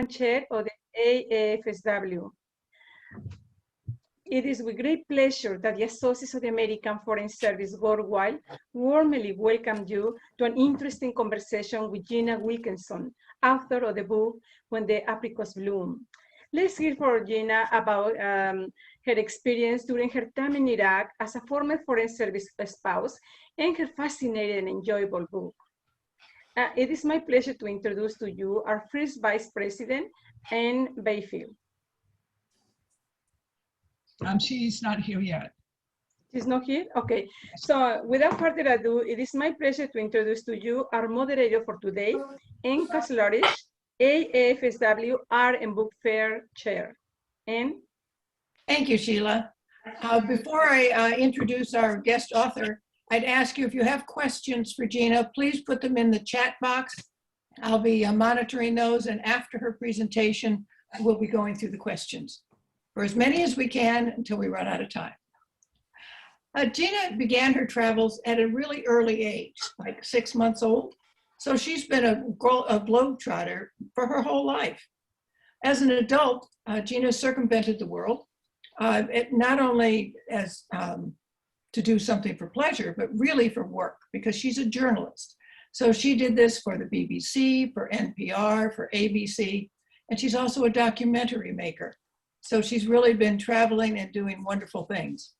Chair of the AFSW. It is with great pleasure that the Associates of the American Foreign Service Worldwide warmly welcome you to an interesting conversation with Gina Wilkinson, author of the book, When the Apricots Bloom. Let's hear from Gina about her experience during her time in Iraq as a former Foreign Service spouse and her fascinating and enjoyable book. It is my pleasure to introduce to you our first Vice President, Anne Bayfield. She's not here yet. She's not here? Okay. So without further ado, it is my pleasure to introduce to you our moderator for today, Anne Kaslorish, AFSW Art and Book Fair Chair. Anne? Thank you, Sheila. Before I introduce our guest author, I'd ask you if you have questions for Gina, please put them in the chat box. I'll be monitoring those, and after her presentation, we'll be going through the questions for as many as we can until we run out of time. Gina began her travels at a really early age, like 6 months old. So she's been a globetrotter for her whole life. As an adult, Gina circumvented the world, not only as to do something for pleasure, but really for work, because she's a journalist. So she did this for the BBC, for NPR, for ABC, and she's also a documentary maker. So she's really been traveling and doing wonderful things.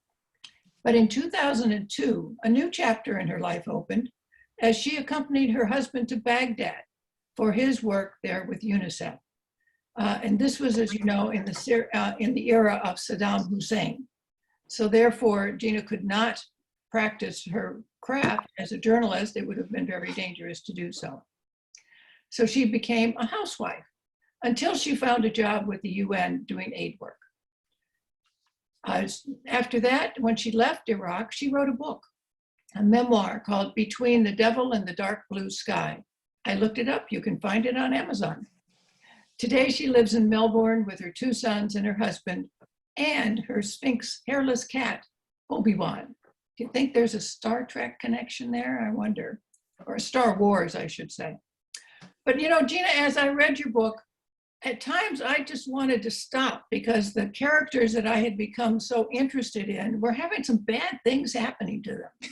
But in 2002, a new chapter in her life opened as she accompanied her husband to Baghdad for his work there with UNICEF. And this was, as you know, in the era of Saddam Hussein. So therefore, Gina could not practice her craft as a journalist. It would have been very dangerous to do so. So she became a housewife until she found a job with the UN doing aid work. After that, when she left Iraq, she wrote a book, a memoir called Between the Devil and the Dark Blue Sky. I looked it up. You can find it on Amazon. Today, she lives in Melbourne with her 2 sons and her husband and her Sphinx hairless cat, Obi-Wan. Do you think there's a Star Trek connection there? I wonder, or Star Wars, I should say. But you know, Gina, as I read your book, at times I just wanted to stop because the characters that I had become so interested in were having some bad things happening to them.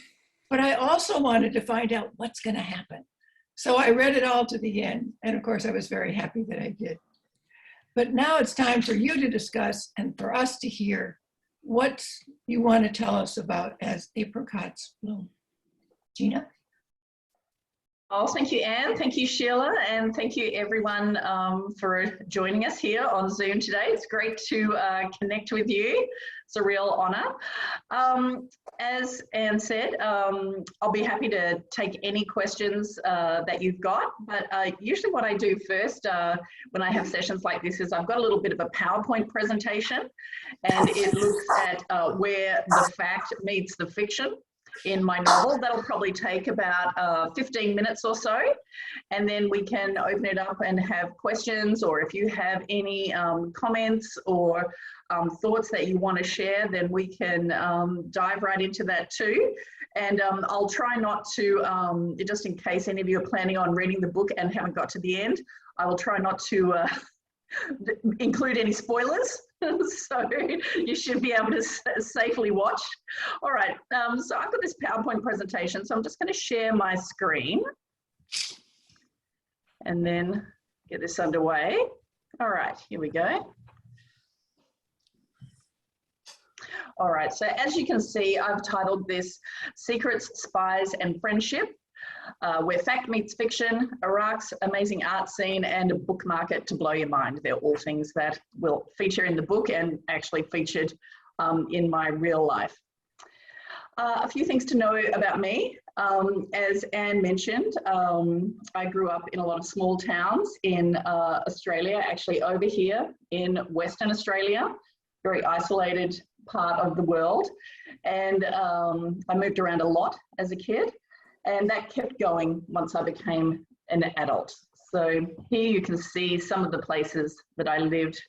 But I also wanted to find out what's going to happen. So I read it all to the end. And of course, I was very happy that I did. But now it's time for you to discuss and for us to hear what you want to tell us about As Apricots Bloom. Gina? Oh, thank you, Anne. Thank you, Sheila. And thank you, everyone, for joining us here on Zoom today. It's great to connect with you. It's a real honor. As Anne said, I'll be happy to take any questions that you've got. But usually what I do first when I have sessions like this is I've got a little bit of a PowerPoint presentation, and it looks at where the fact meets the fiction in my novel. That'll probably take about 15 minutes or so, and then we can open it up and have questions, or if you have any comments or thoughts that you want to share, then we can dive right into that too. And I'll try not to, just in case any of you are planning on reading the book and haven't got to the end, I will try not to include any spoilers. So you should be able to safely watch. All right, so I've got this PowerPoint presentation, so I'm just going to share my screen and then get this underway. All right, here we go. All right, so as you can see, I've titled this Secrets, Spies and Friendship, where fact meets fiction, Iraq's amazing art scene, and a book market to blow your mind. They're all things that will feature in the book and actually featured in my real life. A few things to know about me. As Anne mentioned, I grew up in a lot of small towns in Australia, actually over here in Western Australia, very isolated part of the world. And I moved around a lot as a kid. And that kept going once I became an adult. So here you can see some of the places that I lived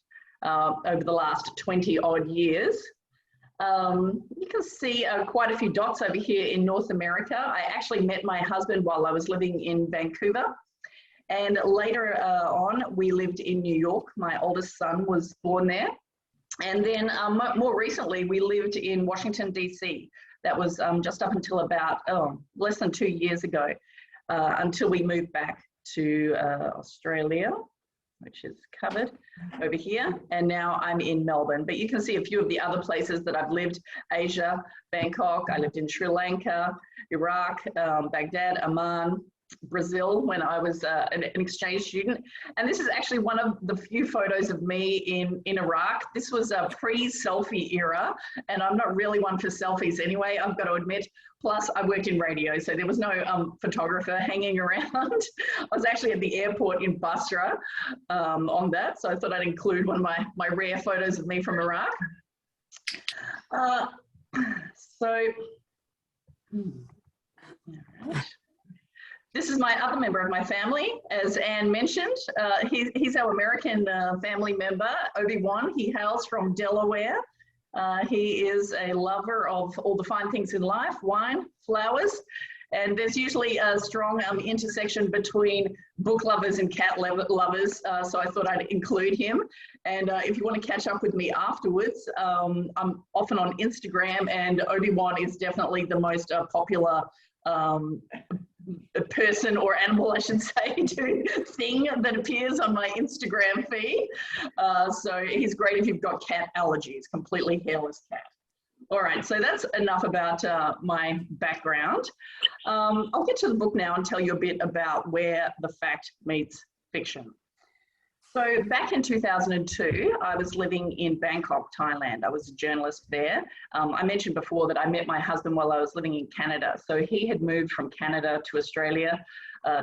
over the last 20 odd years. You can see quite a few dots over here in North America. I actually met my husband while I was living in Vancouver. And later on, we lived in New York. My oldest son was born there. And then more recently, we lived in Washington, D.C. That was just up until about less than 2 years ago, until we moved back to Australia, which is covered over here. And now I'm in Melbourne. But you can see a few of the other places that I've lived: Asia, Bangkok. I lived in Sri Lanka, Iraq, Baghdad, Amman, Brazil when I was an exchange student. And this is actually one of the few photos of me in Iraq. This was a pre-selfie era, and I'm not really one for selfies anyway, I've got to admit. Plus, I worked in radio, so there was no photographer hanging around. I was actually at the airport in Basra on that, so I thought I'd include one of my rare photos of me from Iraq. All right. This is my other member of my family, as Anne mentioned. He's our American family member, Obi-Wan. He hails from Delaware. He is a lover of all the fine things in life: wine, flowers, and there's usually a strong intersection between book lovers and cat lovers, so I thought I'd include him. And if you want to catch up with me afterwards, I'm often on Instagram, and Obi-Wan is definitely the most popular person or animal, I should say, thing that appears on my Instagram feed. So he's great if you've got cat allergies, completely hairless cat. All right, so that's enough about my background. I'll get to the book now and tell you a bit about where the fact meets fiction. So back in 2002, I was living in Bangkok, Thailand. I was a journalist there. I mentioned before that I met my husband while I was living in Canada. So he had moved from Canada to Australia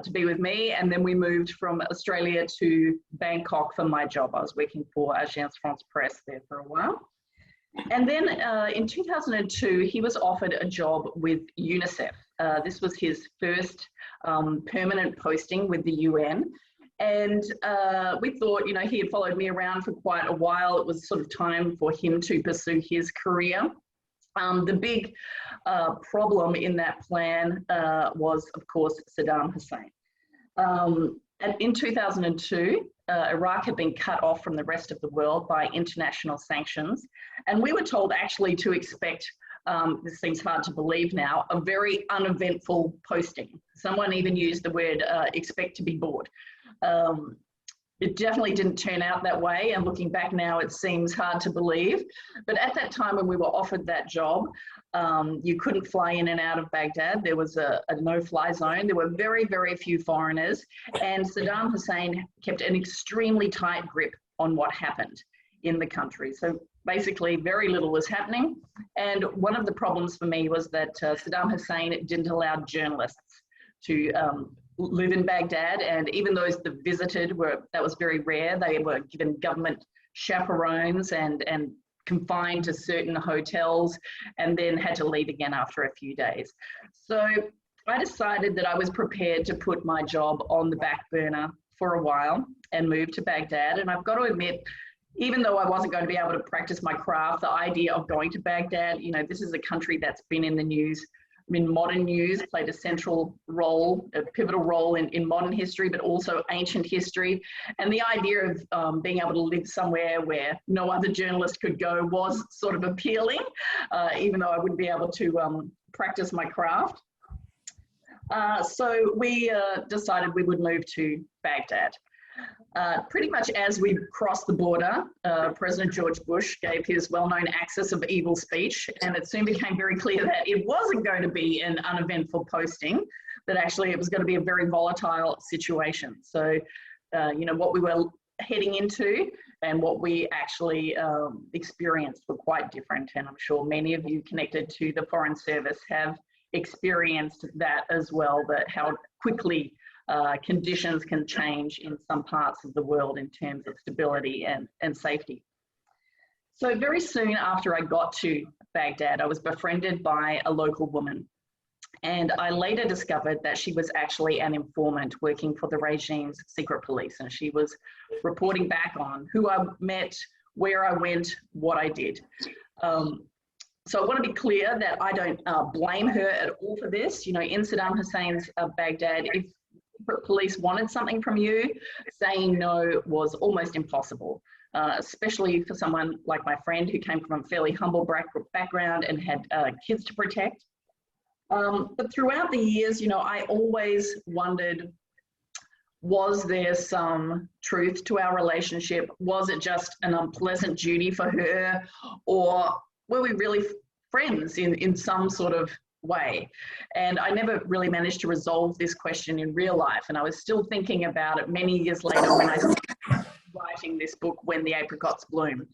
to be with me. And then we moved from Australia to Bangkok for my job. I was working for Agence France Presse there for a while. And then in 2002, he was offered a job with UNICEF. This was his first permanent posting with the UN. And we thought, you know, he had followed me around for quite a while. It was sort of time for him to pursue his career. The big problem in that plan was, of course, Saddam Hussein. And in 2002, Iraq had been cut off from the rest of the world by international sanctions. And we were told actually to expect, this seems hard to believe now, a very uneventful posting. Someone even used the word expect to be bored. It definitely didn't turn out that way, and looking back now, it seems hard to believe. But at that time when we were offered that job, you couldn't fly in and out of Baghdad. There was a no-fly zone. There were very, very few foreigners, and Saddam Hussein kept an extremely tight grip on what happened in the country. So basically, very little was happening. And one of the problems for me was that Saddam Hussein didn't allow journalists to live in Baghdad, and even those that visited that was very rare. They were given government chaperones and confined to certain hotels, and then had to leave again after a few days. So I decided that I was prepared to put my job on the back burner for a while and move to Baghdad. And I've got to admit, even though I wasn't going to be able to practice my craft, the idea of going to Baghdad, you know, this is a country that's been in the news, in modern news, played a central role, a pivotal role in modern history, but also ancient history. And the idea of being able to live somewhere where no other journalist could go was sort of appealing, even though I wouldn't be able to practice my craft. So we decided we would move to Baghdad. Pretty much as we crossed the border, President George Bush gave his well-known axis of evil speech, and it soon became very clear that it wasn't going to be an uneventful posting, that actually it was going to be a very volatile situation. So, you know, what we were heading into and what we actually experienced were quite different, and I'm sure many of you connected to the Foreign Service have experienced that as well, that how quickly conditions can change in some parts of the world in terms of stability and safety. So very soon after I got to Baghdad, I was befriended by a local woman. And I later discovered that she was actually an informant working for the regime's secret police. And she was reporting back on who I met, where I went, what I did. So I want to be clear that I don't blame her at all for this. You know, in Saddam Hussein's Baghdad, if secret police wanted something from you, saying no was almost impossible, especially for someone like my friend who came from a fairly humble background and had kids to protect. But throughout the years, you know, I always wondered, was there some truth to our relationship? Was it just an unpleasant duty for her? Or were we really friends in some sort of way? And I never really managed to resolve this question in real life. And I was still thinking about it many years later when I started writing this book, When the Apricots Bloom.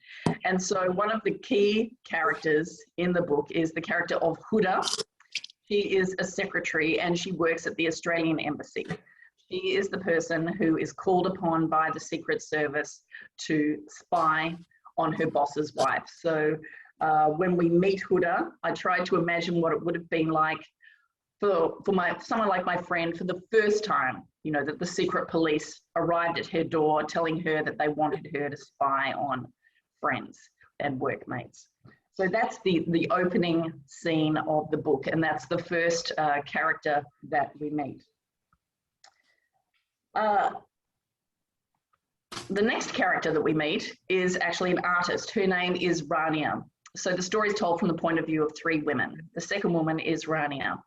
And so one of the key characters in the book is the character of Huda. She is a secretary and she works at the Australian Embassy. She is the person who is called upon by the Secret Service to spy on her boss's wife. So when we meet Huda, I tried to imagine what it would have been like for someone like my friend for the first time, you know, that the secret police arrived at her door telling her that they wanted her to spy on friends and workmates. So that's the opening scene of the book, and that's the first character that we meet. The next character that we meet is actually an artist. Her name is Rania. So the story is told from the point of view of three women. The second woman is Rania.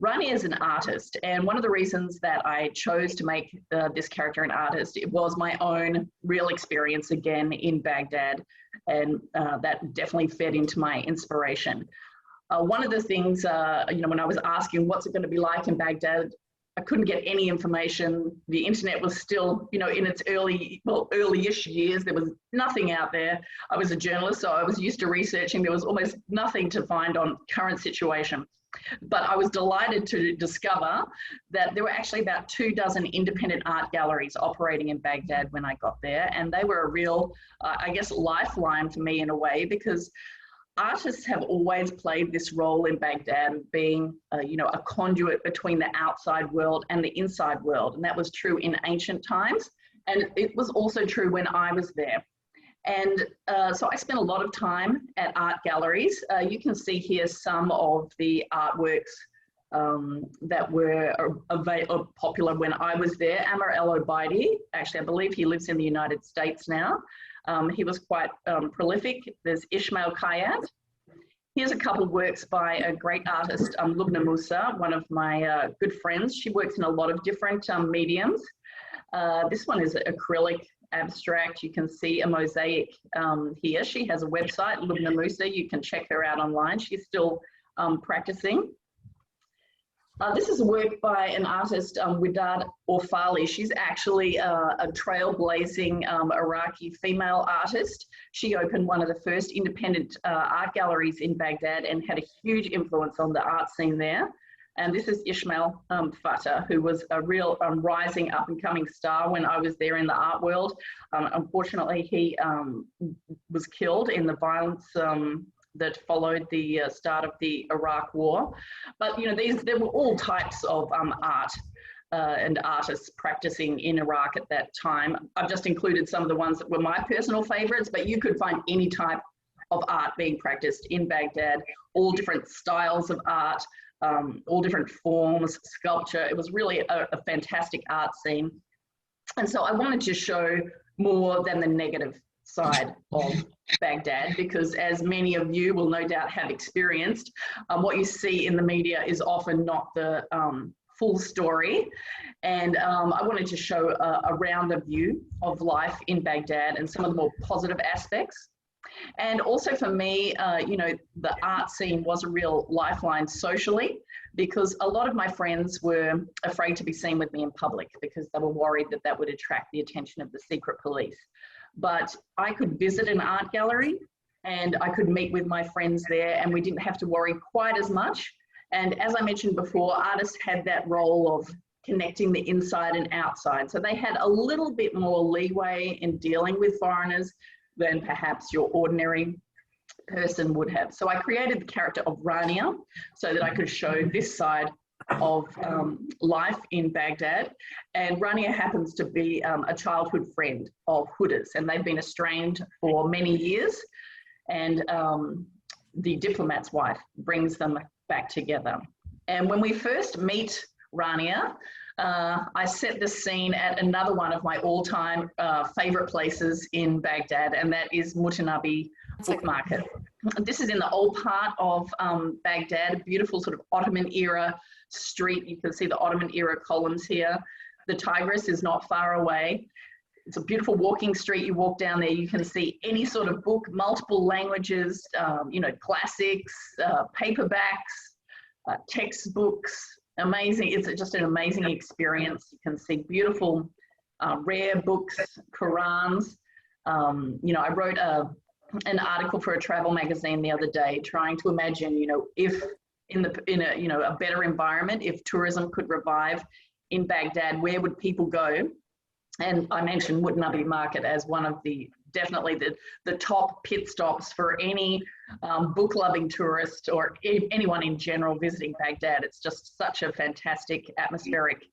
Rania is an artist, and one of the reasons that I chose to make this character an artist, it was my own real experience again in Baghdad, and that definitely fed into my inspiration. One of the things, you know, when I was asking what's it going to be like in Baghdad, I couldn't get any information. The internet was still, you know, in its early-ish years. There was nothing out there. I was a journalist, so I was used to researching. There was almost nothing to find on current situation. But I was delighted to discover that there were actually about 24 independent art galleries operating in Baghdad when I got there. And they were a real, I guess, lifeline for me in a way, because artists have always played this role in Baghdad, being, you know, a conduit between the outside world and the inside world. And that was true in ancient times. And it was also true when I was there. And so I spent a lot of time at art galleries. You can see here some of the artworks that were popular when I was there. Amr El-Obeidi, actually, I believe he lives in the United States now. He was quite prolific. There's Ismail Kayat. Here's a couple of works by a great artist, Lubna Musa, one of my good friends. She works in a lot of different mediums. This one is acrylic abstract. You can see a mosaic here. She has a website, Lubna Musa. You can check her out online. She's still practicing. This is a work by an artist, Widad Orfali. She's actually a trailblazing Iraqi female artist. She opened one of the first independent art galleries in Baghdad and had a huge influence on the art scene there. And this is Ismail Fatah, who was a real rising up and coming star when I was there in the art world. Unfortunately, he was killed in the violence that followed the start of the Iraq War. But, you know, there were all types of art and artists practicing in Iraq at that time. I've just included some of the ones that were my personal favorites, but you could find any type of art being practiced in Baghdad, all different styles of art, all different forms, sculpture. It was really a fantastic art scene. And so I wanted to show more than the negative side of Baghdad, because as many of you will no doubt have experienced, what you see in the media is often not the full story. And I wanted to show a rounder view of life in Baghdad and some of the more positive aspects. And also for me, you know, the art scene was a real lifeline socially, because a lot of my friends were afraid to be seen with me in public because they were worried that that would attract the attention of the secret police. But I could visit an art gallery and I could meet with my friends there, and we didn't have to worry quite as much. And as I mentioned before, artists had that role of connecting the inside and outside. So they had a little bit more leeway in dealing with foreigners than perhaps your ordinary person would have. So I created the character of Rania so that I could show this side of life in Baghdad. And Rania happens to be a childhood friend of Huda's, and they've been estranged for many years. And the diplomat's wife brings them back together. And when we first meet Rania, I set the scene at another one of my all-time favorite places in Baghdad, and that is Mutanabi Book Market. This is in the old part of Baghdad, a beautiful sort of Ottoman era street. You can see the Ottoman era columns here. The Tigris is not far away. It's a beautiful walking street. You walk down there, you can see any sort of book, multiple languages, you know, classics, paperbacks, textbooks. Amazing. It's just an amazing experience. You can see beautiful, rare books, Qurans. You know, I wrote an article for a travel magazine the other day, trying to imagine, you know, if in a you know, a better environment, if tourism could revive in Baghdad, where would people go? And I mentioned Mutanabi Market as one of the definitely the top pit stops for any book-loving tourist or anyone in general visiting Baghdad. It's just such a fantastic atmospheric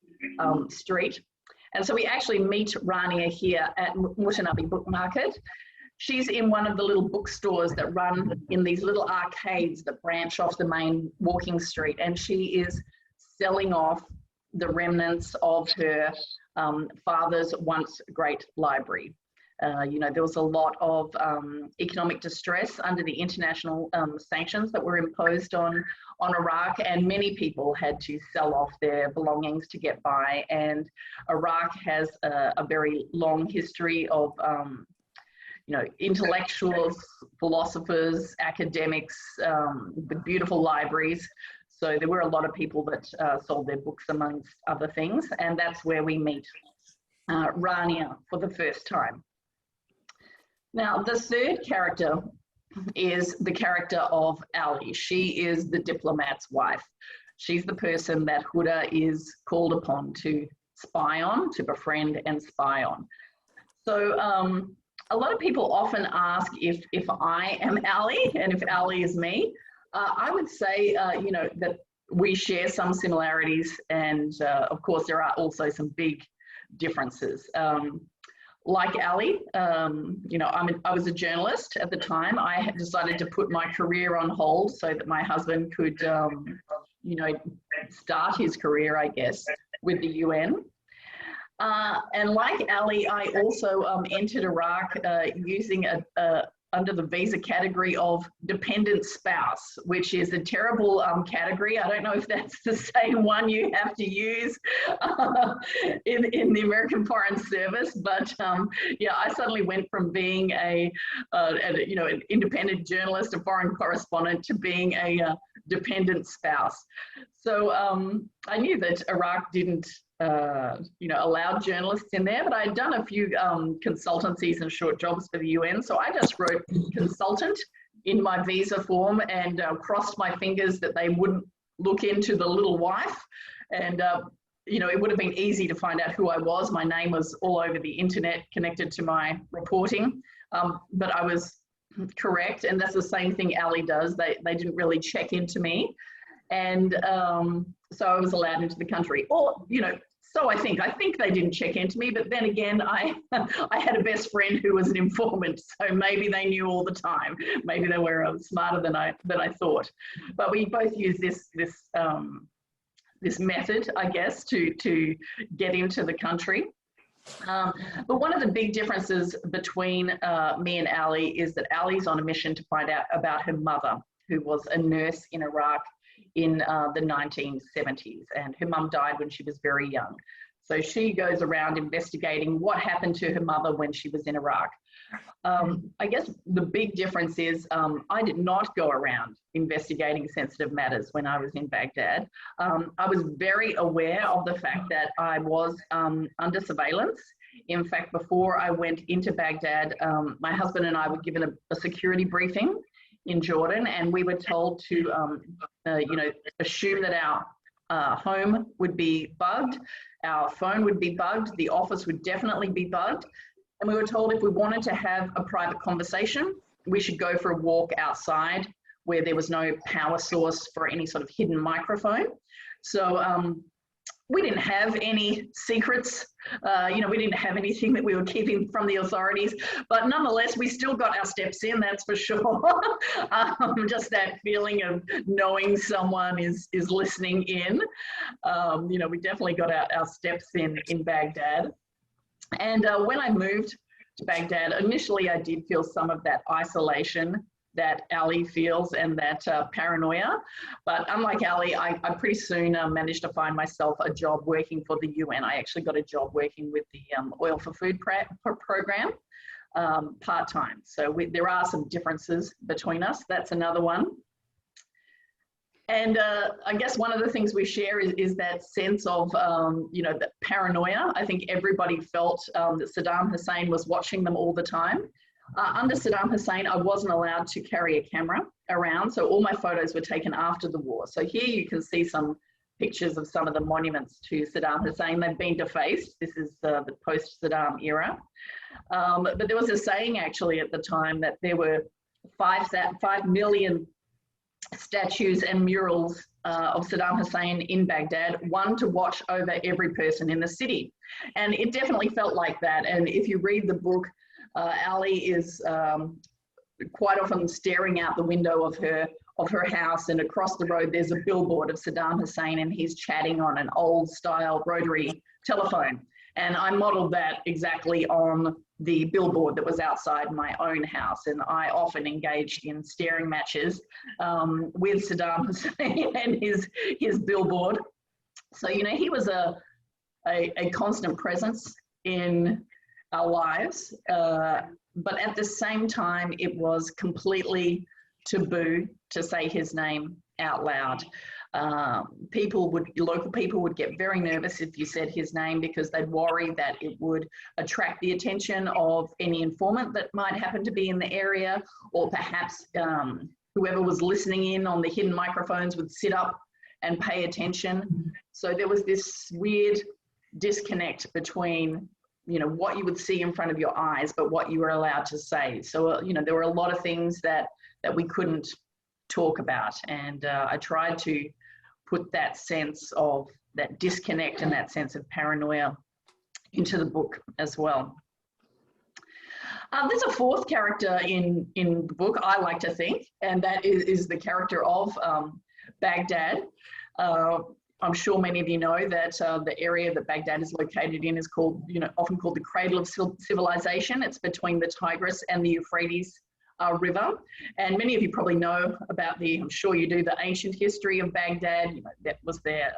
street. And so we actually meet Rania here at Mutanabi Book Market. She's in one of the little bookstores that run in these little arcades that branch off the main walking street. And she is selling off the remnants of her father's once great library. You know, there was a lot of economic distress under the international sanctions that were imposed on Iraq, and many people had to sell off their belongings to get by. And Iraq has a very long history of you know, intellectuals, philosophers, academics, with beautiful libraries. So there were a lot of people that sold their books amongst other things, and that's where we meet Rania for the first time. Now, the third character is the character of Ali. She is the diplomat's wife. She's the person that Huda is called upon to spy on, to befriend and spy on. So a lot of people often ask if I am Ali and if Ali is me. I would say, you know, that we share some similarities, and of course there are also some big differences. Like Ali, you know, I was a journalist at the time. I had decided to put my career on hold so that my husband could, you know, start his career, I guess, with the UN. And like Ali, I also entered Iraq using under the visa category of dependent spouse, which is a terrible category. I don't know if that's the same one you have to use in the American Foreign Service, but yeah, I suddenly went from being you know, an independent journalist, a foreign correspondent, to being a dependent spouse. So I knew that Iraq didn't you know, allowed journalists in there, but I had done a few consultancies and short jobs for the UN. So I just wrote consultant in my visa form and crossed my fingers that they wouldn't look into the little wife. And, you know, it would have been easy to find out who I was. My name was all over the internet connected to my reporting, but I was correct. And that's the same thing Ali does. They didn't really check into me. And so I was allowed into the country. Or, you know, so I think they didn't check into me, but then again, I had a best friend who was an informant, so maybe they knew all the time. Maybe they were smarter than I thought. But we both use this method, I guess, to get into the country. But one of the big differences between me and Ali is that Ali's on a mission to find out about her mother, who was a nurse in Iraq in the 1970s, and her mum died when she was very young. So she goes around investigating what happened to her mother when she was in Iraq. I guess the big difference is I did not go around investigating sensitive matters when I was in Baghdad. I was very aware of the fact that I was under surveillance. In fact, before I went into Baghdad, my husband and I were given a security briefing in Jordan, and we were told to, you know, assume that our home would be bugged, our phone would be bugged, the office would definitely be bugged, and we were told if we wanted to have a private conversation, we should go for a walk outside where there was no power source for any sort of hidden microphone. So we didn't have any secrets You know, we didn't have anything that we were keeping from the authorities, but nonetheless, we still got our steps in, that's for sure. Just that feeling of knowing someone is listening in. You know, we definitely got our steps in Baghdad. And when I moved to Baghdad, initially I did feel some of that isolation that Ali feels and that paranoia. But unlike Ali, I pretty soon managed to find myself a job working for the UN. I actually got a job working with the Oil for Food program part-time. So there are some differences between us. That's another one. And I guess one of the things we share is that sense of, you know, that paranoia. I think everybody felt that Saddam Hussein was watching them all the time. Under Saddam Hussein, I wasn't allowed to carry a camera around, so all my photos were taken after the war. So here you can see some pictures of some of the monuments to Saddam Hussein. They've been defaced. This is the post-Saddam era. But there was a saying actually at the time that there were 5 million statues and murals of Saddam Hussein in Baghdad, one to watch over every person in the city. And it definitely felt like that. And if you read the book, Ali is quite often staring out the window of her house, and across the road there's a billboard of Saddam Hussein, and he's chatting on an old style rotary telephone. And I modeled that exactly on the billboard that was outside my own house. And I often engaged in staring matches with Saddam Hussein and his billboard. So, you know, he was a constant presence in our lives, but at the same time, it was completely taboo to say his name out loud. Local people would get very nervous if you said his name, because they'd worry that it would attract the attention of any informant that might happen to be in the area, or perhaps whoever was listening in on the hidden microphones would sit up and pay attention. So there was this weird disconnect between, you know, what you would see in front of your eyes, but what you were allowed to say. So, you know, there were a lot of things that we couldn't talk about. And I tried to put that sense of that disconnect and that sense of paranoia into the book as well. There's a fourth character in the book, I like to think, and that is the character of Baghdad. I'm sure many of you know that the area that Baghdad is located in is called, you know, often called the cradle of civilization. It's between the Tigris and the Euphrates River. And many of you probably know about I'm sure you do, the ancient history of Baghdad. You know, that was there,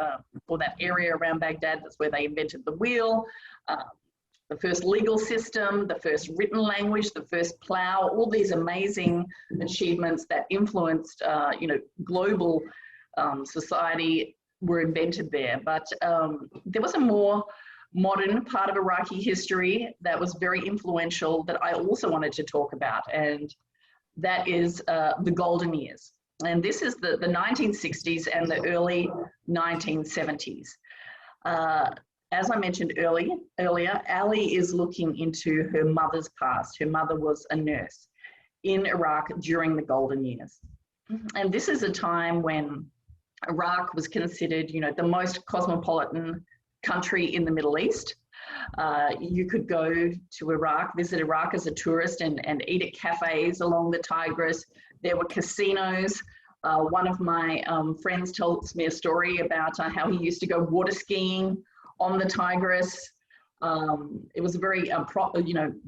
or that area around Baghdad, that's where they invented the wheel, the first legal system, the first written language, the first plow, all these amazing achievements that influenced, you know, global society were invented there. But there was a more modern part of Iraqi history that was very influential that I also wanted to talk about, and that is the golden years. And this is the 1960s and the early 1970s. As I mentioned earlier, Ali is looking into her mother's past. Her mother was a nurse in Iraq during the golden years. And this is a time when Iraq was considered, you know, the most cosmopolitan country in the Middle East. You could go to Iraq, visit Iraq as a tourist and eat at cafes along the Tigris. There were casinos. One of my friends tells me a story about how he used to go water skiing on the Tigris. It was a very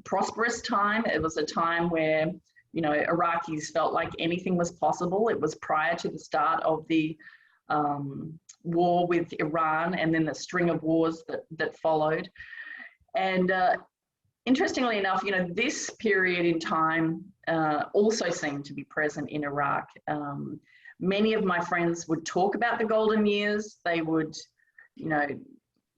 prosperous time. It was a time where, you know, Iraqis felt like anything was possible. It was prior to the start of the war with Iran, and then the string of wars that followed. And interestingly enough, you know, this period in time also seemed to be present in Iraq. Many of my friends would talk about the golden years. They would, you know,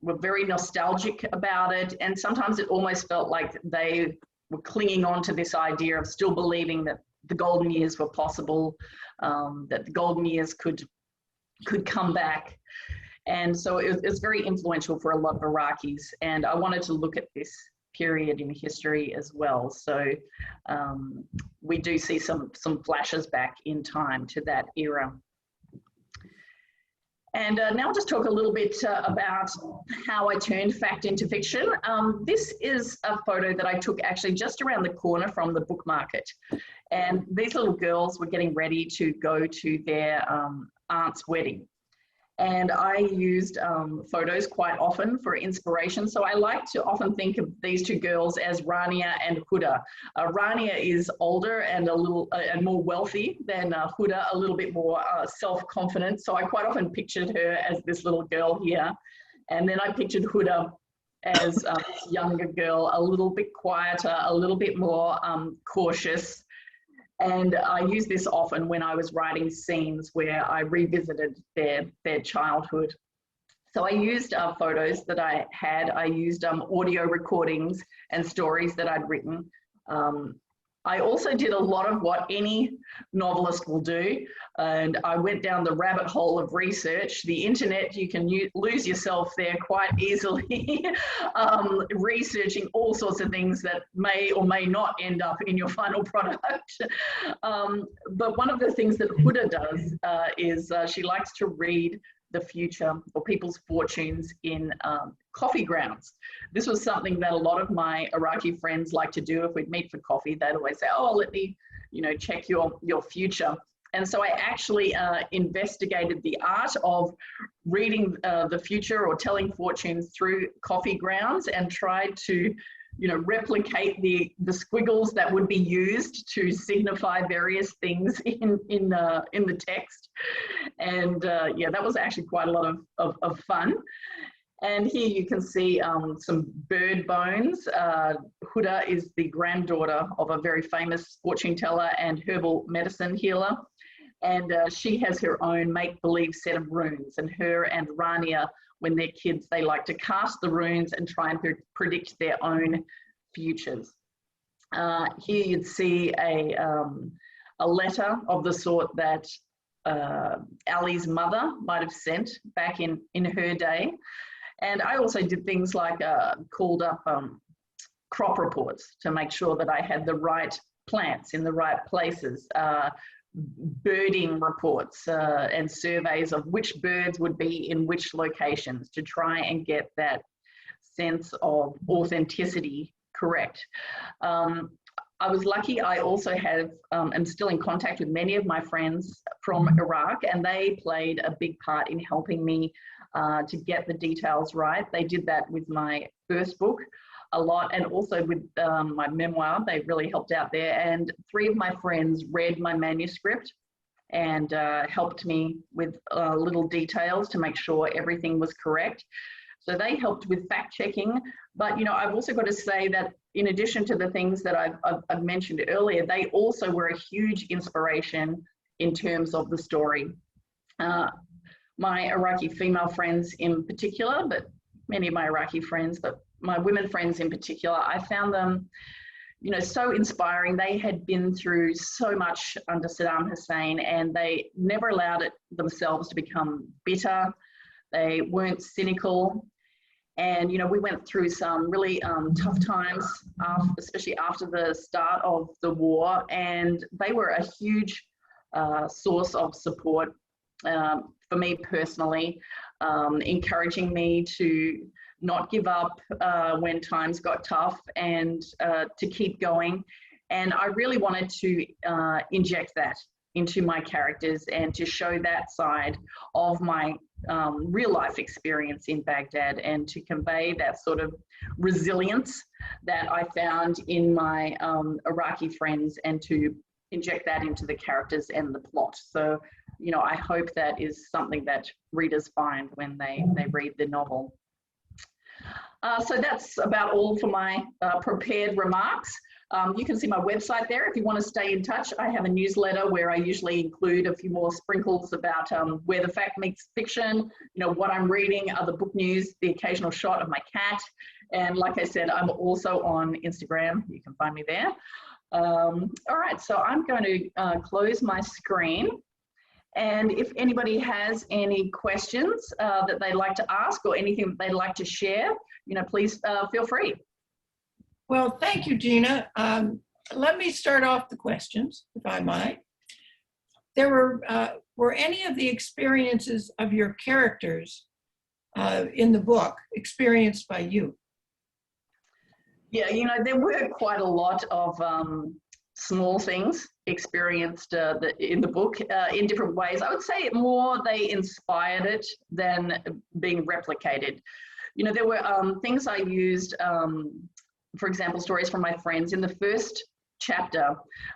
were very nostalgic about it. And sometimes it almost felt like they were clinging on to this idea of still believing that the golden years were possible, that the golden years could come back. And so it was very influential for a lot of Iraqis. And I wanted to look at this period in history as well. So we do see some flashes back in time to that era. And now I'll just talk a little bit about how I turned fact into fiction. This is a photo that I took actually just around the corner from the book market. And these little girls were getting ready to go to their aunt's wedding. And I used photos quite often for inspiration. So I like to often think of these two girls as Rania and Huda. Rania is older and a little and more wealthy than Huda, a little bit more self-confident. So I quite often pictured her as this little girl here. And then I pictured Huda as a younger girl, a little bit quieter, a little bit more cautious. And I used this often when I was writing scenes where I revisited their childhood. So I used photos that I had. I used audio recordings and stories that I'd written. I also did a lot of what any novelist will do. And I went down the rabbit hole of research. The internet, you can lose yourself there quite easily, researching all sorts of things that may or may not end up in your final product. But one of the things that Huda does is she likes to read the future or people's fortunes in coffee grounds. This was something that a lot of my Iraqi friends like to do. If we'd meet for coffee, they'd always say, oh, let me, check your future. And so I actually investigated the art of reading the future or telling fortunes through coffee grounds and tried to replicate the squiggles that would be used to signify various things in the text. And yeah, that was actually quite a lot of fun. And here you can see some bird bones. Huda is the granddaughter of a very famous fortune teller and herbal medicine healer. And she has her own make-believe set of runes. And her and Rania, when they're kids, they like to cast the runes and try and predict their own futures. Here you'd see a letter of the sort that Ali's mother might have sent back in her day. And I also did things like called up crop reports to make sure that I had the right plants in the right places, birding reports and surveys of which birds would be in which locations to try and get that sense of authenticity correct. I was lucky. I also am still in contact with many of my friends from Iraq, and they played a big part in helping me to get the details right. They did that with my first book a lot, and also with my memoir. They really helped out there. And 3 of my friends read my manuscript and helped me with little details to make sure everything was correct. So they helped with fact checking. But I've also got to say that in addition to the things that I've mentioned earlier, they also were a huge inspiration in terms of the story. My Iraqi female friends in particular, but many of my Iraqi friends, but my women friends in particular, I found them, so inspiring. They had been through so much under Saddam Hussein, and they never allowed it themselves to become bitter. They weren't cynical. And, we went through some really tough times, especially after the start of the war. And they were a huge source of support for me personally, encouraging me to not give up when times got tough and to keep going. And I really wanted to inject that into my characters and to show that side of my real life experience in Baghdad, and to convey that sort of resilience that I found in my Iraqi friends, and to inject that into the characters and the plot. So, I hope that is something that readers find when they read the novel. So that's about all for my prepared remarks. You can see my website there if you want to stay in touch. I have a newsletter where I usually include a few more sprinkles about where the fact meets fiction, what I'm reading, other book news, the occasional shot of my cat. And like I said, I'm also on Instagram. You can find me there. All right, so I'm going to close my screen. And if anybody has any questions that they'd like to ask or anything that they'd like to share, please feel free. Well, thank you, Gina. Let me start off the questions, if I might. were any of the experiences of your characters in the book experienced by you? Yeah, you know, there were quite a lot of small things experienced in the book in different ways. I would say more they inspired it than being replicated. You know, there were things I used, for example, stories from my friends. In the first chapter,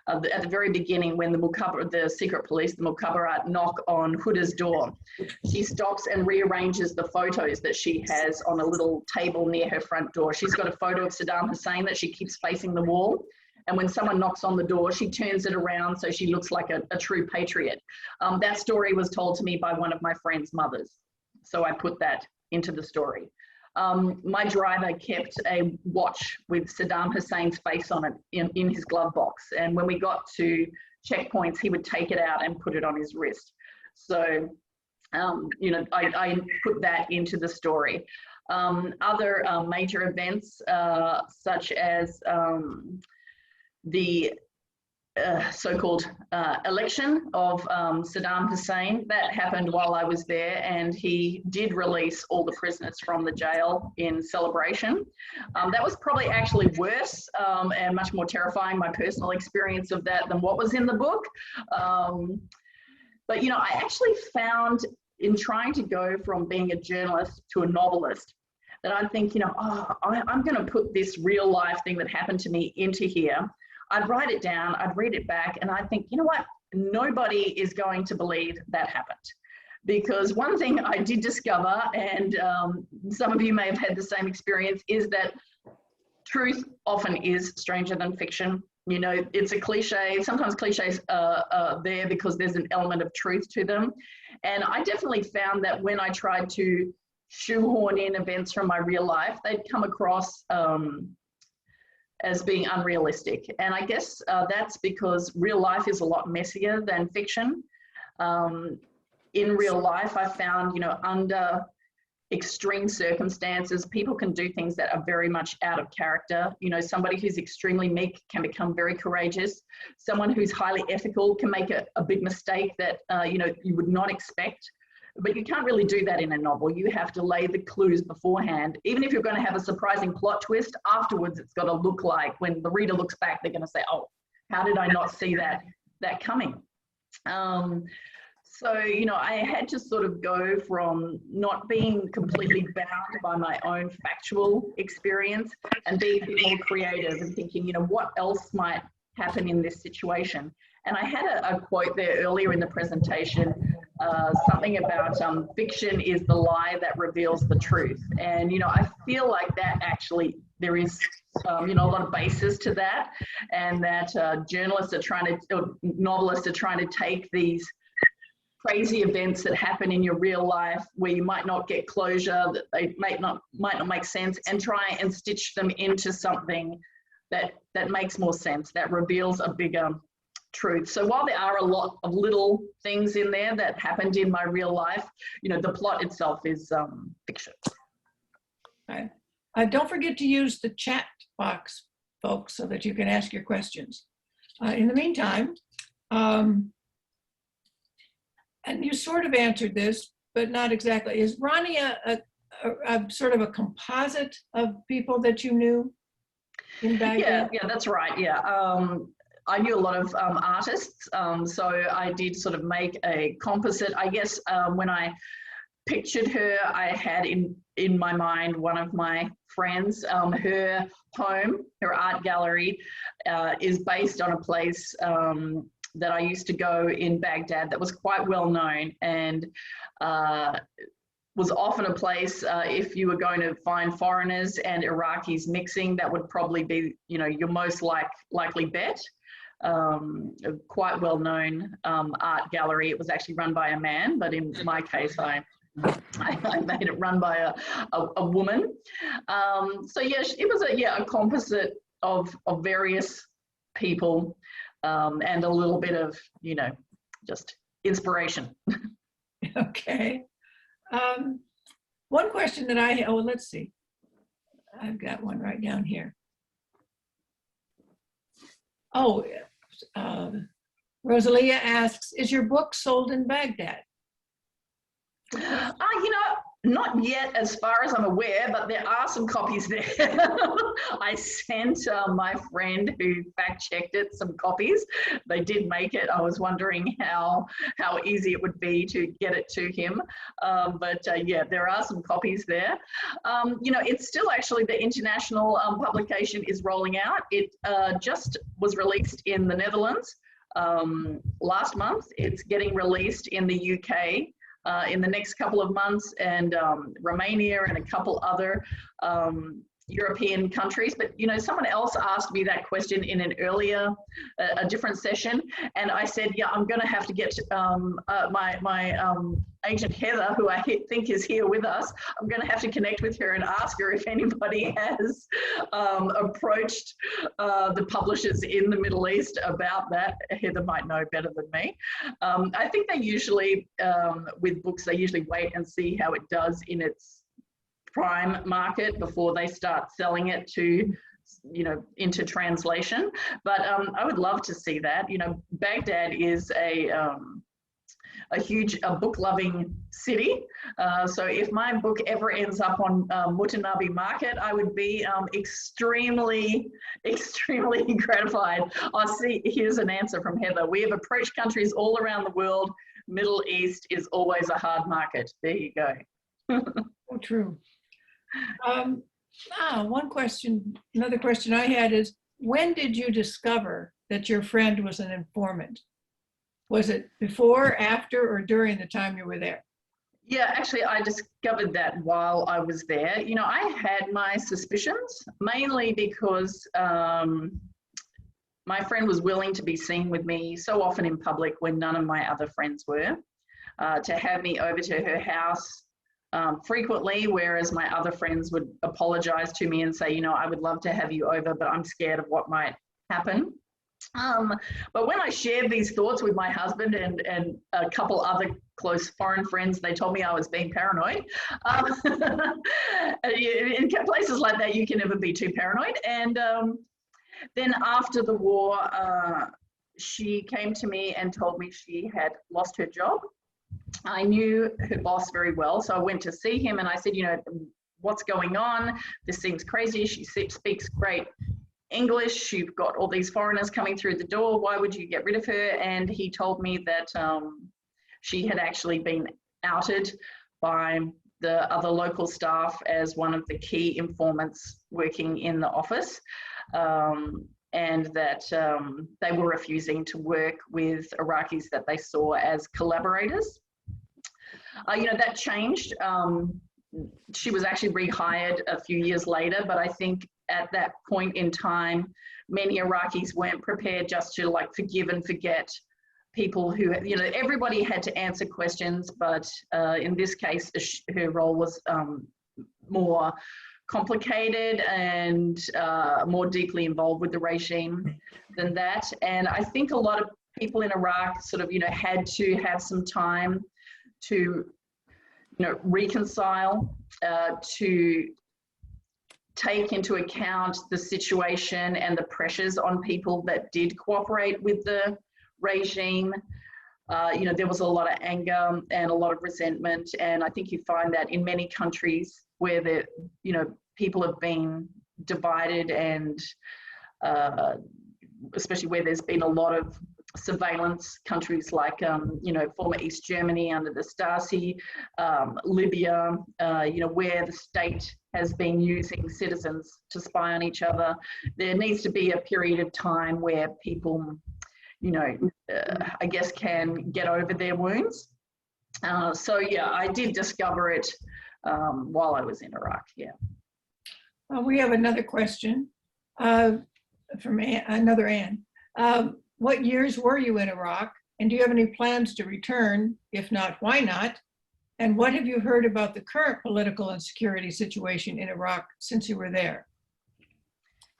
at the very beginning, when the secret police, the Mukhabarat, knock on Huda's door, she stops and rearranges the photos that she has on a little table near her front door. She's got a photo of Saddam Hussein that she keeps facing the wall. And when someone knocks on the door, she turns it around so she looks like a true patriot. That story was told to me by one of my friend's mothers. So I put that into the story. My driver kept a watch with Saddam Hussein's face on it in his glove box. And when we got to checkpoints, he would take it out and put it on his wrist. So, you know, I put that into the story. Other major events, such as the so-called election of Saddam Hussein, that happened while I was there, and he did release all the prisoners from the jail in celebration. That was probably actually worse and much more terrifying, my personal experience of that, than what was in the book. But, you know, I actually found in trying to go from being a journalist to a novelist that I think, you know, I'm going to put this real life thing that happened to me into here. I'd write it down, I'd read it back, and I think, you know what? Nobody is going to believe that happened. Because one thing I did discover, and some of you may have had the same experience, is that truth often is stranger than fiction. You know, it's a cliche. Sometimes cliches are there because there's an element of truth to them. And I definitely found that when I tried to shoehorn in events from my real life, they'd come across as being unrealistic. And I guess that's because real life is a lot messier than fiction. In real life, I found, you know, under extreme circumstances, people can do things that are very much out of character. You know, somebody who's extremely meek can become very courageous. Someone who's highly ethical can make a big mistake that, you know, you would not expect. But you can't really do that in a novel. You have to lay the clues beforehand. Even if you're going to have a surprising plot twist, afterwards it's got to look like, when the reader looks back, they're going to say, oh, how did I not see that coming? So, you know, I had to sort of go from not being completely bound by my own factual experience and being a bit more creative and thinking, you know, what else might happen in this situation? And I had a quote there earlier in the presentation, something about fiction is the lie that reveals the truth. And, you know, I feel like that actually, there is, you know, a lot of basis to that, and that journalists are trying to, or novelists are trying to take these crazy events that happen in your real life where you might not get closure, that they might not make sense, and try and stitch them into something that makes more sense, that reveals a bigger truth. So while there are a lot of little things in there that happened in my real life, you know, the plot itself is fiction. Right. Don't forget to use the chat box, folks, so that you can ask your questions. In the meantime, and you sort of answered this, but not exactly. Is Ronnie a sort of a composite of people that you knew in Baghdad? Yeah, that's right. Yeah. I knew a lot of artists, so I did sort of make a composite. I guess when I pictured her, I had in my mind one of my friends. Her home, her art gallery, is based on a place that I used to go in Baghdad that was quite well known, and was often a place, if you were going to find foreigners and Iraqis mixing, that would probably be, you know, your most likely bet. Quite well-known art gallery. It was actually run by a man, but in my case, I made it run by a woman. So yeah, it was a composite of various people, and a little bit of, you know, just inspiration. Okay. One question that let's see. I've got one right down here. Oh, Rosalia asks, is your book sold in Baghdad? You know, not yet as far as I'm aware, but there are some copies there. I sent my friend who fact-checked it some copies. They did make it. I was wondering how easy it would be to get it to him. But yeah, there are some copies there. You know, it's still actually the international publication is rolling out. It just was released in the Netherlands last month. It's getting released in the UK in the next couple of months, and Romania and a couple other European countries. But you know, someone else asked me that question in an earlier, a different session, and I said, yeah, I'm going to have to get my agent Heather, who I think is here with us. I'm going to have to connect with her and ask her if anybody has approached the publishers in the Middle East about that. Heather might know better than me. I think they usually, with books, they usually wait and see how it does in its prime market before they start selling it to, you know, into translation. But I would love to see that. You know, Baghdad is a huge book-loving city. So if my book ever ends up on Mutanabi Market, I would be extremely gratified. I see, here's an answer from Heather. We have approached countries all around the world. Middle East is always a hard market. There you go. Oh, true. One question, another question I had is, when did you discover that your friend was an informant? Was it before, after, or during the time you were there? Yeah, actually, I discovered that while I was there. You know, I had my suspicions, mainly because my friend was willing to be seen with me so often in public when none of my other friends were, to have me over to her house frequently, whereas my other friends would apologize to me and say, you know, I would love to have you over, but I'm scared of what might happen. But when I shared these thoughts with my husband and a couple other close foreign friends, they told me I was being paranoid. In places like that, you can never be too paranoid. And then after the war, she came to me and told me she had lost her job. I knew her boss very well, so I went to see him and I said, you know, what's going on? This seems crazy. She speaks great English. You've got all these foreigners coming through the door. Why would you get rid of her? And he told me that she had actually been outed by the other local staff as one of the key informants working in the office, and that they were refusing to work with Iraqis that they saw as collaborators. You know, that changed. She was actually rehired a few years later, but I think at that point in time, many Iraqis weren't prepared just to like forgive and forget people who, you know, everybody had to answer questions, but in this case, her role was more complicated and more deeply involved with the regime than that. And I think a lot of people in Iraq sort of, you know, had to have some time to, you know, reconcile, to take into account the situation and the pressures on people that did cooperate with the regime. You know, there was a lot of anger and a lot of resentment, and I think you find that in many countries where the, you know, people have been divided, and especially where there's been a lot of surveillance, countries like, you know, former East Germany under the Stasi, Libya, you know, where the state has been using citizens to spy on each other. There needs to be a period of time where people, you know, I guess can get over their wounds. So yeah, I did discover it while I was in Iraq, yeah. We have another question from another Anne. What years were you in Iraq, and do you have any plans to return? If not, why not? And what have you heard about the current political and security situation in Iraq since you were there?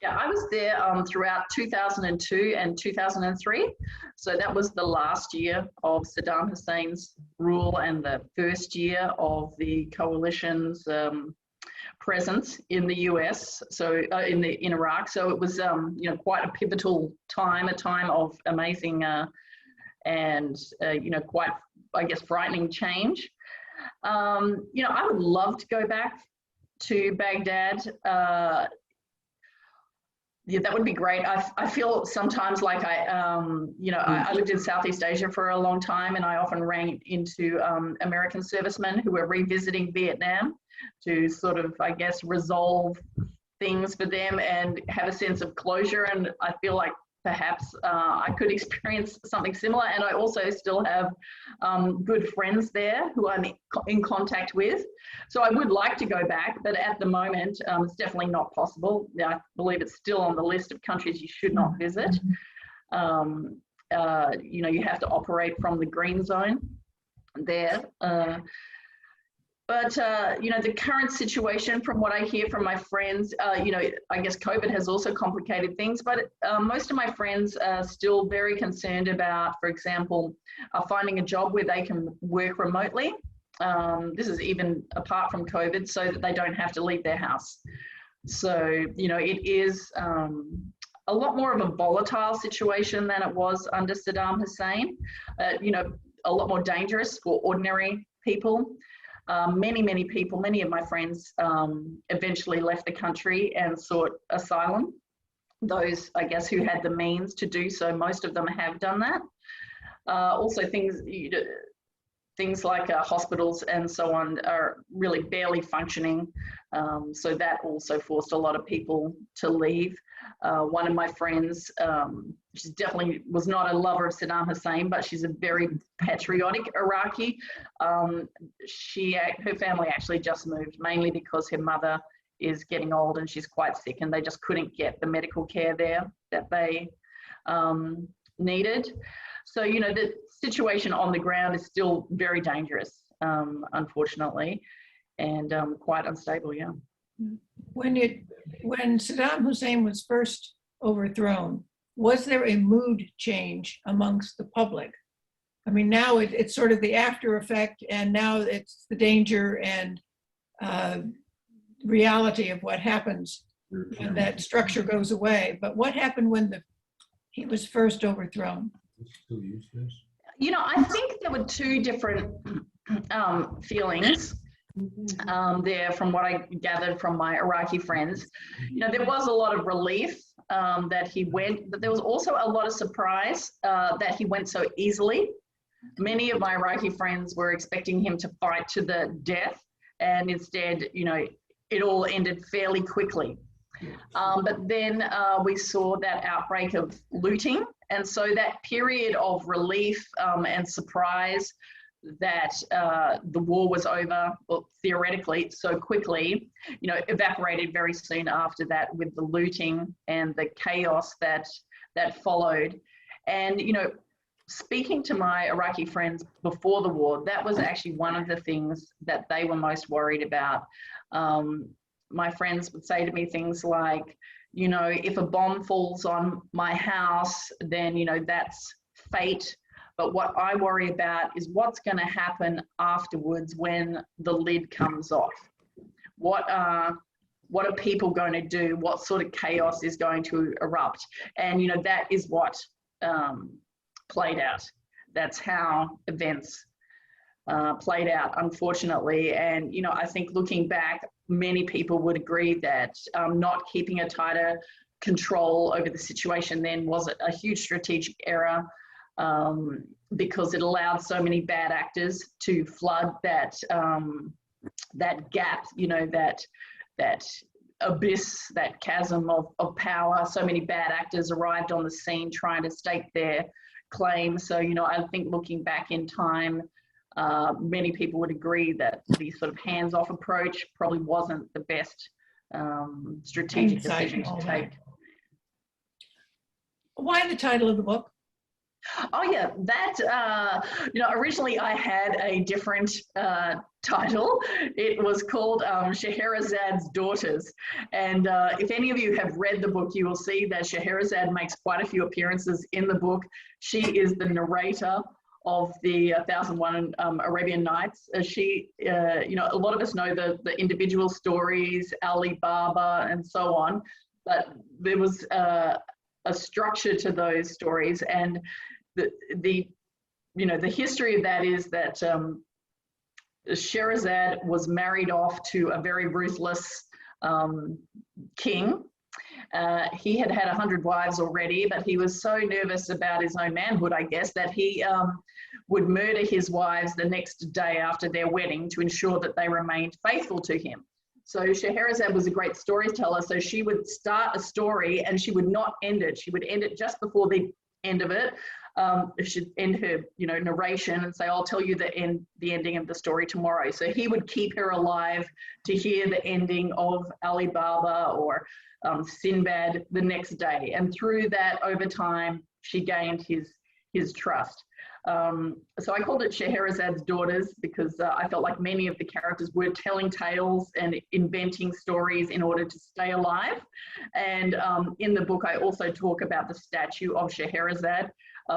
Yeah, I was there throughout 2002 and 2003. So that was the last year of Saddam Hussein's rule and the first year of the coalition's presence in the US, so in Iraq. So it was, you know, quite a pivotal time, a time of amazing and quite, I guess, frightening change. I would love to go back to Baghdad. Yeah, that would be great. I feel sometimes like I lived in Southeast Asia for a long time, and I often ran into American servicemen who were revisiting Vietnam to sort of, I guess, resolve things for them and have a sense of closure. And I feel like perhaps I could experience something similar. And I also still have good friends there who I'm in contact with. So I would like to go back, but at the moment, it's definitely not possible. I believe it's still on the list of countries you should not visit. You have to operate from the green zone there. But the current situation, from what I hear from my friends, I guess COVID has also complicated things, but most of my friends are still very concerned about, for example, finding a job where they can work remotely. This is even apart from COVID, so that they don't have to leave their house. So, it is a lot more of a volatile situation than it was under Saddam Hussein, a lot more dangerous for ordinary people. Many people, many of my friends eventually left the country and sought asylum. Those, I guess, who had the means to do so, most of them have done that. Also, things like hospitals and so on are really barely functioning. So that also forced a lot of people to leave. One of my friends, she definitely was not a lover of Saddam Hussein, but she's a very patriotic Iraqi. Her family actually just moved, mainly because her mother is getting old and she's quite sick, and they just couldn't get the medical care there that they needed. So, the situation on the ground is still very dangerous, unfortunately, and quite unstable, yeah. When Saddam Hussein was first overthrown, was there a mood change amongst the public? I mean, now it's sort of the after effect, and now it's the danger and reality of what happens when that structure goes away. But what happened when he was first overthrown? I think there were two different feelings there from what I gathered from my Iraqi friends. There was a lot of relief that he went, but there was also a lot of surprise that he went so easily. Many of my Iraqi friends were expecting him to fight to the death, and instead, it all ended fairly quickly. But then we saw that outbreak of looting, and so that period of relief and surprise that the war was over, well, theoretically, so quickly, evaporated very soon after that with the looting and the chaos that followed. And, speaking to my Iraqi friends before the war, that was actually one of the things that they were most worried about. My friends would say to me things like, if a bomb falls on my house, then, that's fate. But what I worry about is what's going to happen afterwards when the lid comes off. What are people going to do? What sort of chaos is going to erupt? And, that is what played out. That's how events played out, unfortunately. And, I think looking back, many people would agree that not keeping a tighter control over the situation then was a huge strategic error, because it allowed so many bad actors to flood that gap, that abyss, that chasm of power. So many bad actors arrived on the scene trying to stake their claim. So, I think looking back in time, many people would agree that the sort of hands-off approach probably wasn't the best strategic decision to take. Why the title of the book? Oh yeah, that, originally I had a different title. It was called Scheherazad's Daughters. And if any of you have read the book, you will see that Scheherazade makes quite a few appearances in the book. She is the narrator of the 1001 Arabian Nights. She, a lot of us know the individual stories, Ali Baba and so on, but there was a structure to those stories, and the you know, the history of that is that Scheherazade was married off to a very ruthless king. He had had 100 wives already, but he was so nervous about his own manhood, I guess, that he would murder his wives the next day after their wedding to ensure that they remained faithful to him. So Scheherazade was a great storyteller. So she would start a story and she would not end it. She would end it just before the end of it. She'd end her, you know, narration and say, "I'll tell you the ending of the story tomorrow." So he would keep her alive to hear the ending of Ali Baba or Sinbad the next day. And through that, over time, she gained his trust. So I called it Scheherazade's Daughters because I felt like many of the characters were telling tales and inventing stories in order to stay alive. And in the book, I also talk about the statue of Scheherazade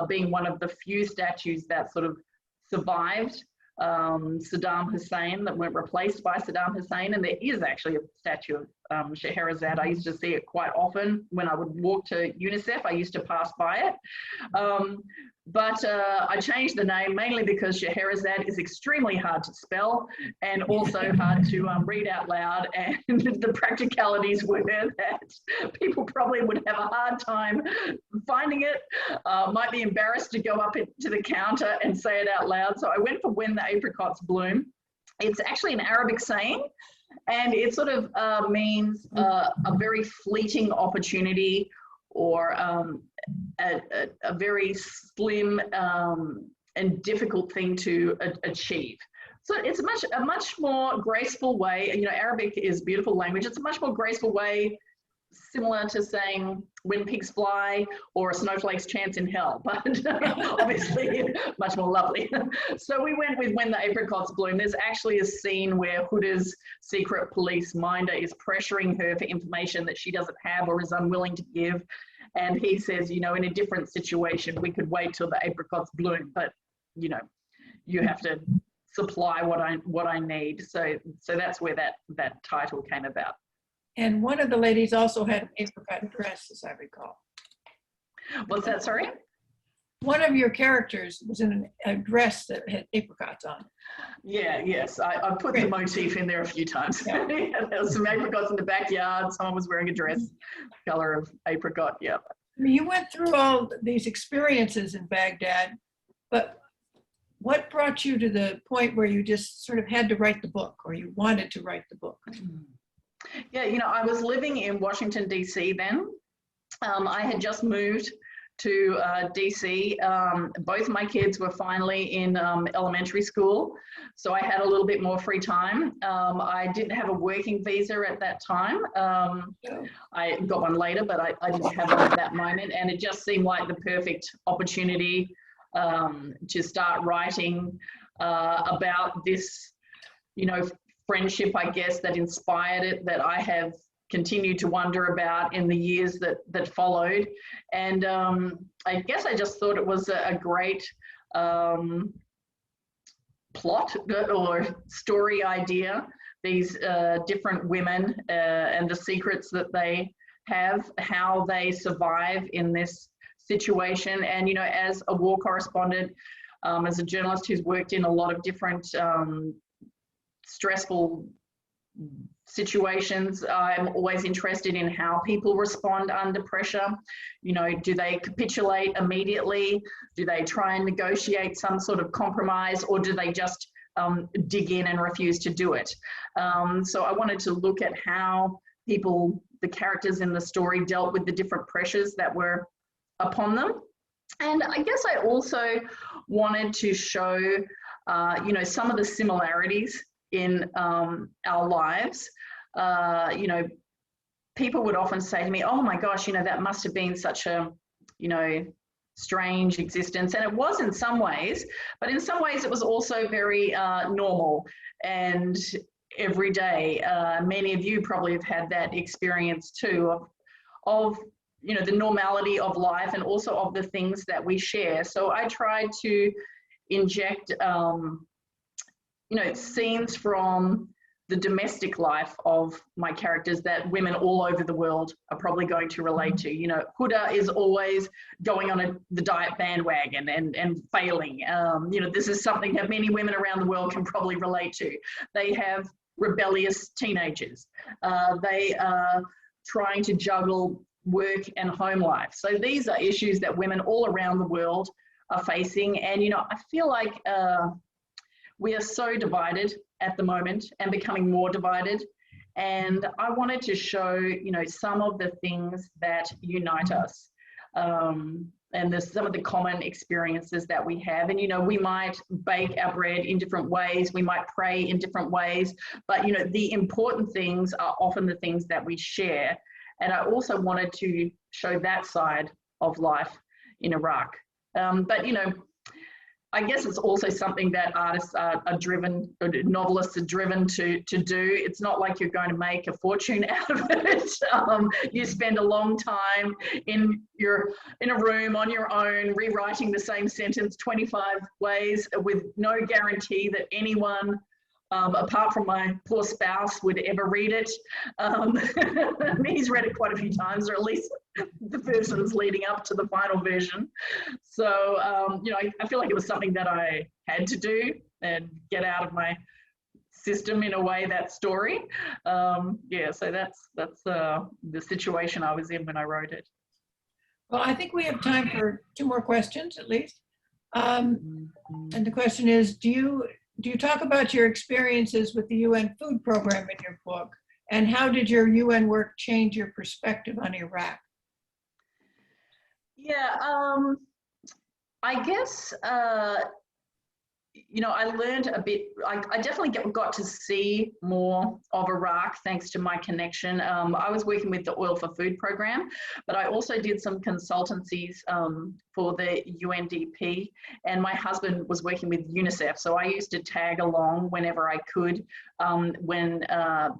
being one of the few statues that sort of survived Saddam Hussein, that weren't replaced by Saddam Hussein. And there is actually a statue of Scheherazade. I used to see it quite often when I would walk to UNICEF. I used to pass by it. But I changed the name mainly because Scheherazade is extremely hard to spell and also hard to read out loud. And the practicalities were that people probably would have a hard time finding it, might be embarrassed to go up to the counter and say it out loud. So I went for When the Apricots Bloom. It's actually an Arabic saying, and it sort of means a very fleeting opportunity or a very slim and difficult thing to achieve. So it's a much more graceful way. You know, Arabic is a beautiful language. It's a much more graceful way, similar to saying When Pigs Fly or A Snowflake's Chance in Hell, but obviously much more lovely. So we went with When the Apricots Bloom. There's actually a scene where Huda's secret police minder is pressuring her for information that she doesn't have or is unwilling to give. And he says, you know, in a different situation, we could wait till the apricots bloom, but, you know, you have to supply what I need. So that's where that title came about. And one of the ladies also had an apricot dress, as I recall. What's that, sorry? One of your characters was in a dress that had apricots on it. Yeah, yes. I put the motif in there a few times. Yeah. Yeah, there was some apricots in the backyard. Someone was wearing a dress, color of apricot, yeah. You went through all these experiences in Baghdad, but what brought you to the point where you just sort of had to write the book, or you wanted to write the book? Yeah, you know, I was living in Washington, D.C. then. I had just moved to DC. Both my kids were finally in elementary school, so I had a little bit more free time. I didn't have a working visa at that time. I got one later, but I didn't have one at that moment, and it just seemed like the perfect opportunity to start writing about this, you know, friendship, I guess, that inspired it, that I have continued to wonder about in the years that followed. And I guess I just thought it was a great plot or story idea, these different women and the secrets that they have, how they survive in this situation. And, you know, as a war correspondent, as a journalist who's worked in a lot of different stressful situations, I'm always interested in how people respond under pressure. You know, do they capitulate immediately? Do they try and negotiate some sort of compromise, or do they just dig in and refuse to do it? So I wanted to look at how people, the characters in the story, dealt with the different pressures that were upon them. And I guess I also wanted to show, you know, some of the similarities in our lives. You know, people would often say to me, oh my gosh, you know, that must have been such a, you know, strange existence. And it was in some ways, but in some ways it was also very normal and everyday. Many of you probably have had that experience too of you know, the normality of life and also of the things that we share. So I tried to inject you know, scenes from the domestic life of my characters that women all over the world are probably going to relate to. You know, Huda is always going on the diet bandwagon and failing. You know, this is something that many women around the world can probably relate to. They have rebellious teenagers. They are trying to juggle work and home life. So these are issues that women all around the world are facing. And, you know, I feel like we are so divided at the moment and becoming more divided. And I wanted to show, you know, some of the things that unite us. And there's some of the common experiences that we have. And, you know, we might bake our bread in different ways. We might pray in different ways. But, you know, the important things are often the things that we share. And I also wanted to show that side of life in Iraq. But, you know, I guess it's also something that artists are driven, or novelists are driven to do. It's not like you're going to make a fortune out of it. You spend a long time in a room on your own, rewriting the same sentence 25 ways with no guarantee that anyone, apart from my poor spouse, would ever read it. He's read it quite a few times, or at least the versions leading up to the final version. So, you know, I feel like it was something that I had to do and get out of my system in a way, that story. Yeah, so that's the situation I was in when I wrote it. Well, I think we have time for 2 more questions at least. And the question is, do you talk about your experiences with the UN food program in your book? And how did your UN work change your perspective on Iraq? Yeah, I guess, you know, I learned a bit. I definitely got to see more of Iraq thanks to my connection. I was working with the Oil for Food program, but I also did some consultancies for the UNDP, and my husband was working with UNICEF. So I used to tag along whenever I could when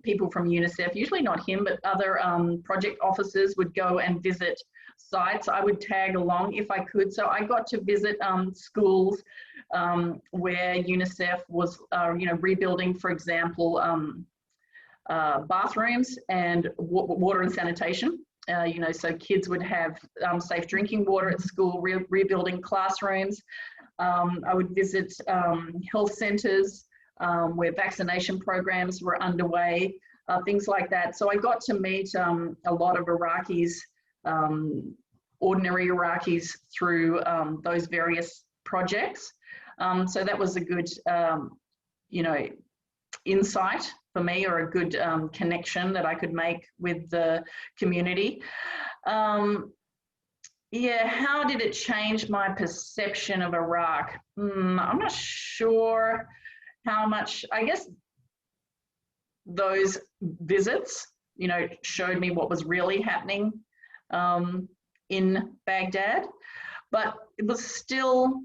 people from UNICEF, usually not him, but other project officers would go and visit sites. I would tag along if I could. So I got to visit schools where UNICEF was, you know, rebuilding, for example, bathrooms and water and sanitation. You know, so kids would have safe drinking water at school, rebuilding classrooms. I would visit health centers where vaccination programs were underway, things like that. So I got to meet a lot of Iraqis, ordinary Iraqis, through those various projects. So that was a good, you know, insight for me, or a good connection that I could make with the community. Yeah, how did it change my perception of Iraq? I'm not sure how much. I guess those visits, you know, showed me what was really happening in Baghdad, but it was still,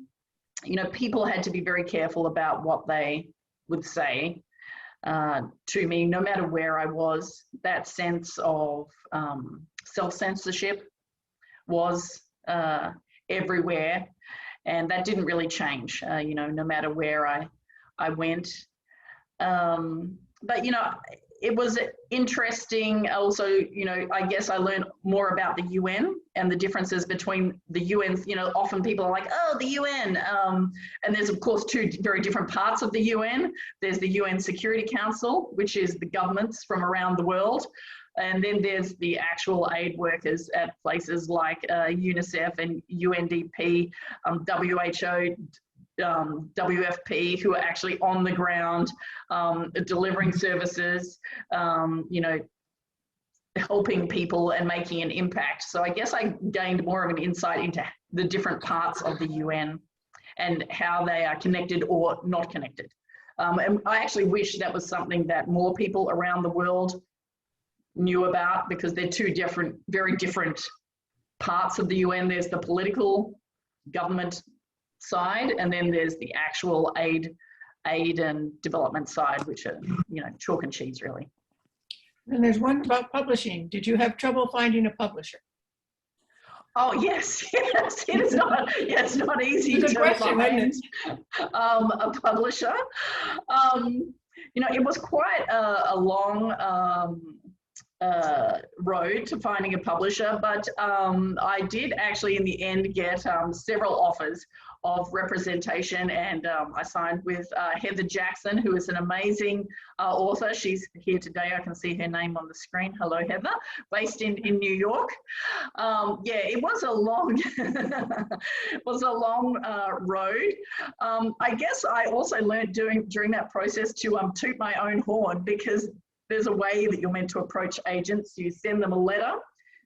you know, people had to be very careful about what they would say to me, no matter where I was. That sense of self-censorship was everywhere, and that didn't really change, you know, no matter where I went. But, you know, it was interesting also, you know, I guess I learned more about the UN and the differences between the UN. You know, often people are like, oh, the UN. And there's, of course, 2 very different parts of the UN. There's the UN Security Council, which is the governments from around the world. And then there's the actual aid workers at places like UNICEF and UNDP, WHO, WFP, who are actually on the ground, delivering services, you know, helping people and making an impact. So I guess I gained more of an insight into the different parts of the UN and how they are connected or not connected. And I actually wish that was something that more people around the world knew about, because they're 2 different, very different parts of the UN. There's the political government side, and then there's the actual aid and development side, which are, you know, chalk and cheese, really. And there's one about publishing. Did you have trouble finding a publisher? Oh, yes. It's not easy to find a publisher. you know, it was quite a long road to finding a publisher, but I did actually in the end get several offers of representation, and I signed with Heather Jackson, who is an amazing author. She's here today. I can see her name on the screen. Hello, Heather, based in New York. Yeah, it was a long, road. I guess I also learned during that process to toot my own horn, because there's a way that you're meant to approach agents. You send them a letter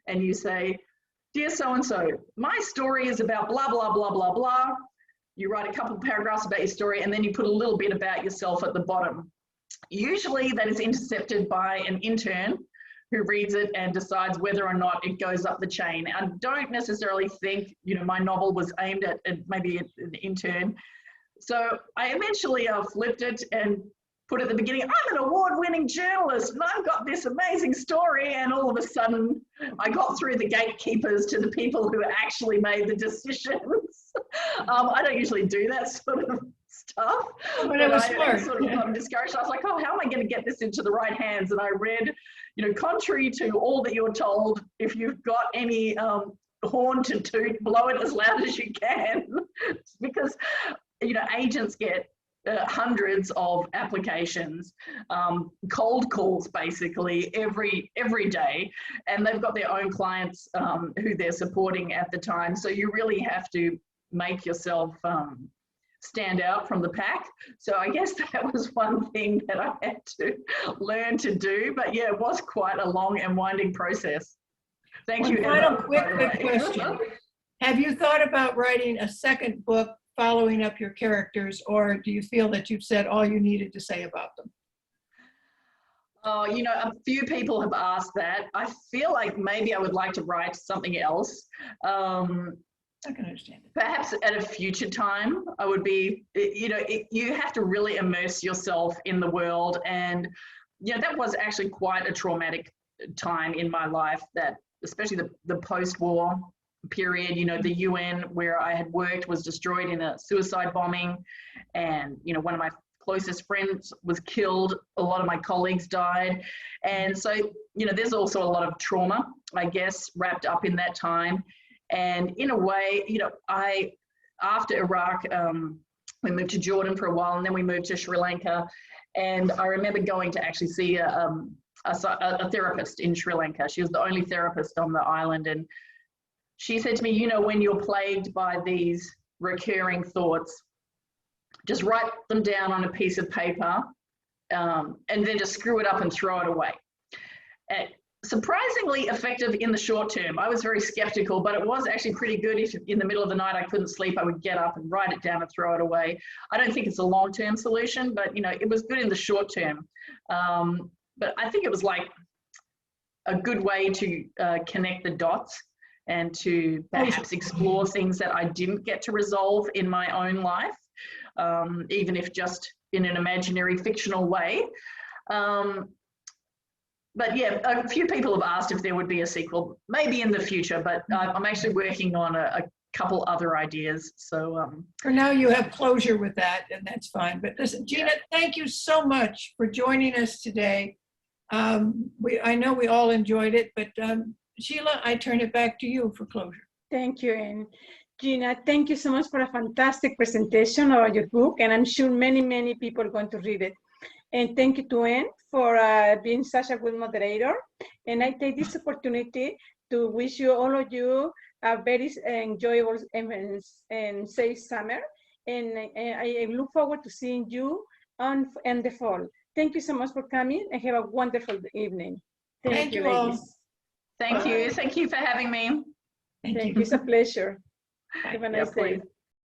and you say, "Dear so-and-so, my story is about blah, blah, blah, blah, blah." You write a couple of paragraphs about your story, and then you put a little bit about yourself at the bottom. Usually that is intercepted by an intern who reads it and decides whether or not it goes up the chain. I don't necessarily think, you know, my novel was aimed at maybe an intern. So I eventually flipped it and put at the beginning, "I'm an award-winning journalist and I've got this amazing story," and all of a sudden I got through the gatekeepers to the people who actually made the decisions. I don't usually do that sort of stuff, But it was smart. sort of discouraged. I was like, oh, how am I going to get this into the right hands? And I read, you know, contrary to all that you're told, if you've got any horn to toot, blow it as loud as you can, because, you know, agents get hundreds of applications, cold calls basically every day, and they've got their own clients who they're supporting at the time. So you really have to make yourself stand out from the pack. So I guess that was one thing that I had to learn to do. But yeah, it was quite a long and winding process. Thank you, Final Emma, quick question. Have you thought about writing a second book following up your characters, or do you feel that you've said all you needed to say about them? Oh, you know, a few people have asked that. I feel like maybe I would like to write something else. I can understand it. Perhaps at a future time, I would be, you know, you have to really immerse yourself in the world. And, you know, that was actually quite a traumatic time in my life, that especially the post-war period. You know, the UN where I had worked was destroyed in a suicide bombing, and, you know, one of my closest friends was killed, a lot of my colleagues died, and so, you know, there's also a lot of trauma, I guess, wrapped up in that time. And in a way, you know, after Iraq, we moved to Jordan for a while, and then we moved to Sri Lanka, and I remember going to actually see a therapist in Sri Lanka. She was the only therapist on the island, and she said to me, you know, when you're plagued by these recurring thoughts, just write them down on a piece of paper, and then just screw it up and throw it away. And surprisingly effective in the short term. I was very skeptical, but it was actually pretty good. If in the middle of the night I couldn't sleep, I would get up and write it down and throw it away. I don't think it's a long-term solution, but, you know, it was good in the short term. But I think it was like a good way to connect the dots and to perhaps explore things that I didn't get to resolve in my own life, even if just in an imaginary fictional way. But yeah, a few people have asked if there would be a sequel, maybe in the future, but I'm actually working on a couple other ideas. So for now, you have closure with that, and that's fine. But listen, Gina, thank you so much for joining us today. I know we all enjoyed it, but Sheila, I turn it back to you for closure. Thank you. And Gina, thank you so much for a fantastic presentation about your book, and I'm sure many, many people are going to read it. And thank you to Anne for being such a good moderator. And I take this opportunity to wish you, all of you, a very enjoyable and safe summer. And I look forward to seeing you in the fall. Thank you so much for coming, and have a wonderful evening. Thank you all. ladies. thank you. Thank you for having me. Thank you. It's a pleasure. Have a nice day.